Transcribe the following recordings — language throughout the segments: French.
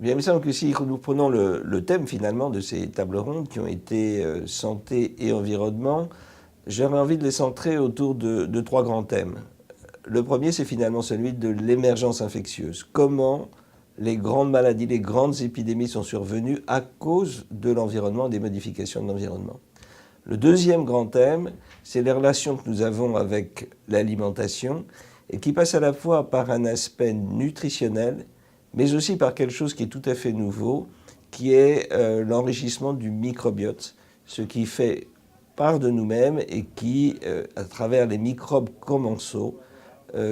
Bien, il me semble que si nous prenons le thème finalement de ces tables rondes qui ont été santé et environnement, j'aurais envie de les centrer autour de trois grands thèmes. Le premier, c'est finalement celui de l'émergence infectieuse. Comment les grandes maladies, les grandes épidémies sont survenues à cause de l'environnement, des modifications de l'environnement. Le deuxième grand thème, c'est les relations que nous avons avec l'alimentation et qui passe à la fois par un aspect nutritionnel, mais aussi par quelque chose qui est tout à fait nouveau, qui est l'enrichissement du microbiote, ce qui fait part de nous-mêmes et qui, à travers les microbes commensaux,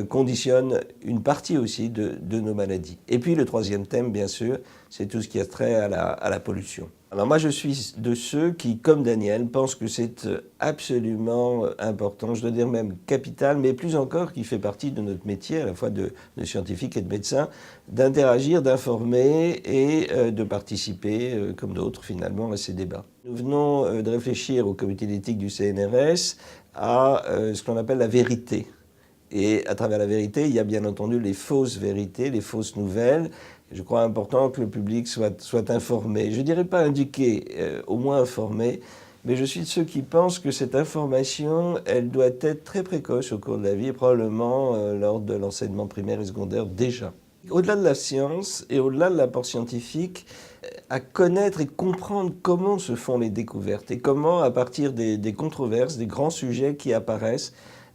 conditionne une partie aussi de nos maladies. Et puis le troisième thème, bien sûr, c'est tout ce qui a trait à la pollution. Alors moi, je suis de ceux qui, comme Daniel, pensent que c'est absolument important, je dois dire même capital, mais plus encore qui fait partie de notre métier, à la fois de scientifique et de médecin, d'interagir, d'informer et de participer, comme d'autres finalement, à ces débats. Nous venons de réfléchir au comité d'éthique du CNRS à ce qu'on appelle la vérité. Et à travers la vérité, il y a bien entendu les fausses vérités, les fausses nouvelles. Je crois important que le public soit informé. Je ne dirais pas indiqué, au moins informé, mais je suis de ceux qui pensent que cette information, elle doit être très précoce au cours de la vie, et probablement lors de l'enseignement primaire et secondaire déjà. Au-delà de la science et au-delà de l'apport scientifique, à connaître et comprendre comment se font les découvertes et comment, à partir des controverses, des grands sujets qui apparaissent,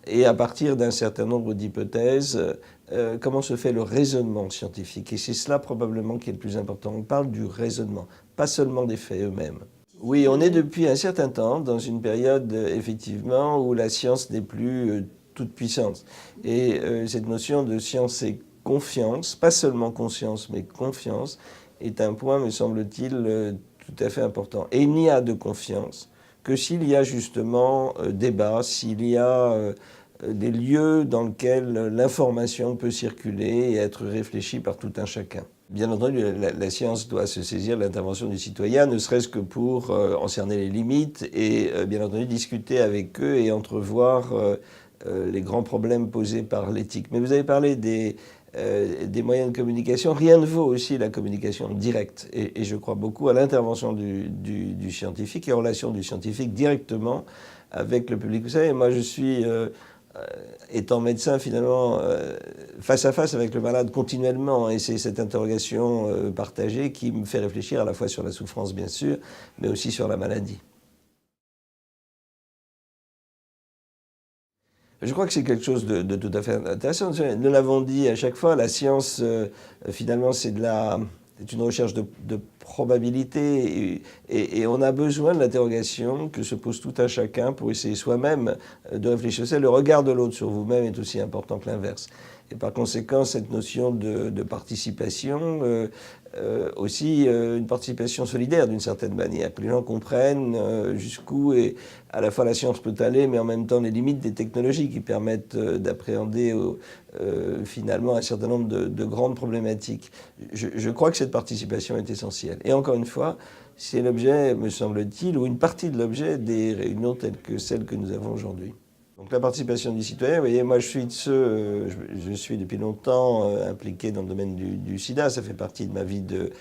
et à partir d'un certain nombre d'hypothèses, comment se fait le raisonnement scientifique. Et c'est cela probablement qui est le plus important. On parle du raisonnement, pas seulement des faits eux-mêmes. Oui, on est depuis un certain temps dans une période, effectivement, où la science n'est plus toute puissante. Et cette notion de science et confiance, pas seulement conscience, mais confiance, est un point, me semble-t-il, tout à fait important. Et il n'y a de confiance que s'il y a justement débat, s'il y a des lieux dans lesquels l'information peut circuler et être réfléchie par tout un chacun. Bien entendu, la science doit se saisir de l'intervention du citoyen, ne serait-ce que pour en cerner les limites et bien entendu discuter avec eux et entrevoir les grands problèmes posés par l'éthique. Mais vous avez parlé des moyens de communication. Rien ne vaut aussi la communication directe. Et je crois beaucoup à l'intervention du scientifique et en relation du scientifique directement avec le public. Vous savez, moi je suis, étant médecin finalement, face à face avec le malade continuellement. Et c'est cette interrogation partagée qui me fait réfléchir à la fois sur la souffrance, bien sûr, mais aussi sur la maladie. Je crois que c'est quelque chose de tout à fait intéressant. Nous l'avons dit à chaque fois, la science, finalement, c'est une recherche de probabilité et on a besoin de l'interrogation que se pose tout un chacun pour essayer soi-même de réfléchir. Le regard de l'autre sur vous-même est aussi important que l'inverse. Et par conséquent, cette notion de participation, aussi une participation solidaire d'une certaine manière, que les gens comprennent jusqu'où à la fois la science peut aller, mais en même temps les limites des technologies qui permettent d'appréhender finalement un certain nombre de grandes problématiques. Je crois que cette participation est essentielle. Et encore une fois, c'est l'objet, me semble-t-il, ou une partie de l'objet des réunions telles que celles que nous avons aujourd'hui. Donc la participation du citoyen, vous voyez, moi je suis de ceux, je suis depuis longtemps impliqué dans le domaine du sida, ça fait partie de ma vie de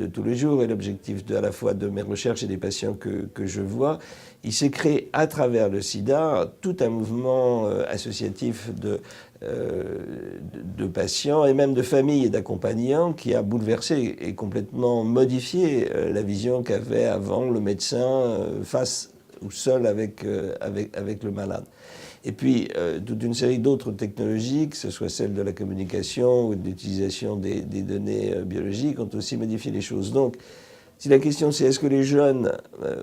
tous les jours et l'objectif à la fois de mes recherches et des patients que je vois, il s'est créé à travers le sida tout un mouvement associatif de patients et même de familles et d'accompagnants qui a bouleversé et complètement modifié la vision qu'avait avant le médecin face ou seul avec le malade. Et puis, toute une série d'autres technologies, que ce soit celle de la communication ou de l'utilisation des données biologiques, ont aussi modifié les choses. Donc, si la question c'est est-ce que les jeunes,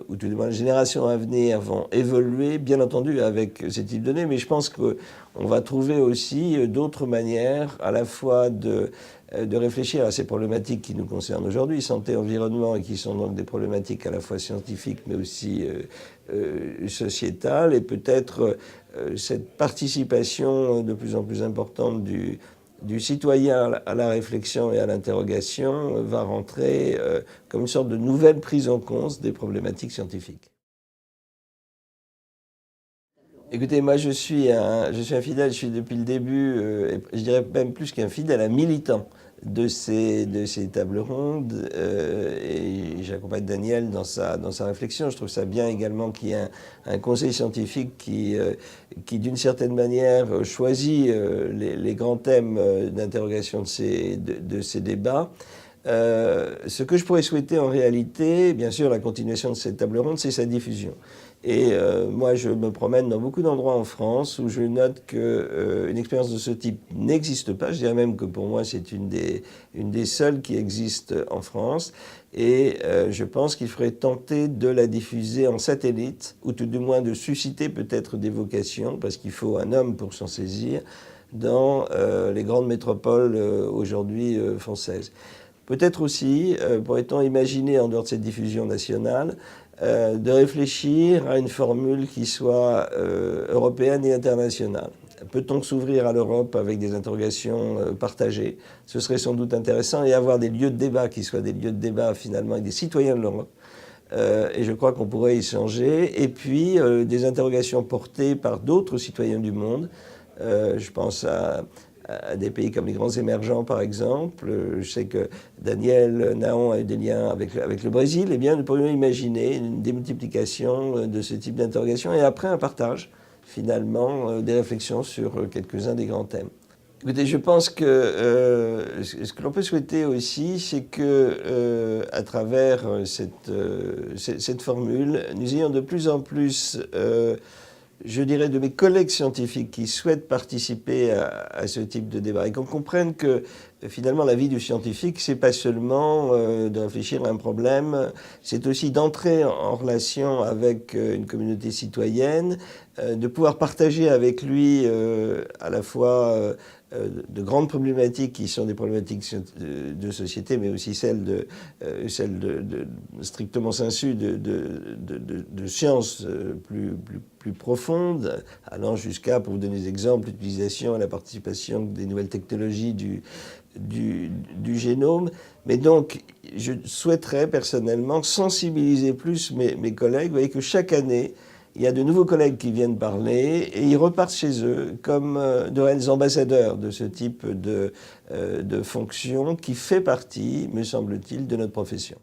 ou tout du moins les générations à venir, vont évoluer, bien entendu, avec ces types de données, mais je pense qu'on va trouver aussi d'autres manières, à la fois de réfléchir à ces problématiques qui nous concernent aujourd'hui, santé, environnement, et qui sont donc des problématiques à la fois scientifiques, mais aussi sociétales, et peut-être cette participation de plus en plus importante du citoyen à la réflexion et à l'interrogation va rentrer comme une sorte de nouvelle prise en compte des problématiques scientifiques. Écoutez, moi je suis un fidèle, je suis depuis le début, et je dirais même plus qu'un fidèle, un militant de ces tables rondes et j'accompagne Daniel dans sa réflexion. Je trouve ça bien également qu'il y ait un conseil scientifique qui d'une certaine manière, choisit les grands thèmes d'interrogation de ces débats. Ce que je pourrais souhaiter en réalité, bien sûr la continuation de cette table ronde, c'est sa diffusion. Et moi, je me promène dans beaucoup d'endroits en France où je note qu'une expérience de ce type n'existe pas. Je dirais même que pour moi, c'est une des seules qui existe en France. Et je pense qu'il faudrait tenter de la diffuser en satellite, ou tout du moins de susciter peut-être des vocations, parce qu'il faut un homme pour s'en saisir, dans les grandes métropoles aujourd'hui françaises. Peut-être aussi, pourrait-on imaginer, en dehors de cette diffusion nationale, de réfléchir à une formule qui soit européenne et internationale. Peut-on s'ouvrir à l'Europe avec des interrogations partagées? Ce serait sans doute intéressant, et avoir des lieux de débat qui soient des lieux de débat finalement avec des citoyens de l'Europe. Et je crois qu'on pourrait y changer. Et puis des interrogations portées par d'autres citoyens du monde. Je pense à des pays comme les grands émergents, par exemple. Je sais que Daniel Naon a eu des liens avec le Brésil. Eh bien, nous pourrions imaginer une démultiplication de ce type d'interrogation et après un partage, finalement, des réflexions sur quelques-uns des grands thèmes. Écoutez, je pense que ce que l'on peut souhaiter aussi, c'est que à travers cette formule, nous ayons de plus en plus je dirais, de mes collègues scientifiques qui souhaitent participer à ce type de débat et qu'on comprenne que finalement la vie du scientifique, c'est pas seulement de réfléchir à un problème, c'est aussi d'entrer en relation avec une communauté citoyenne, de pouvoir partager avec lui à la fois de grandes problématiques qui sont des problématiques de société, mais aussi celles de strictement sensu de sciences plus profondes, allant jusqu'à, pour vous donner des exemples, l'utilisation et la participation des nouvelles technologies du génome. Mais donc, je souhaiterais personnellement sensibiliser plus mes collègues. Vous voyez que chaque année, il y a de nouveaux collègues qui viennent parler et ils repartent chez eux comme de réels ambassadeurs de ce type de fonction qui fait partie, me semble-t-il, de notre profession.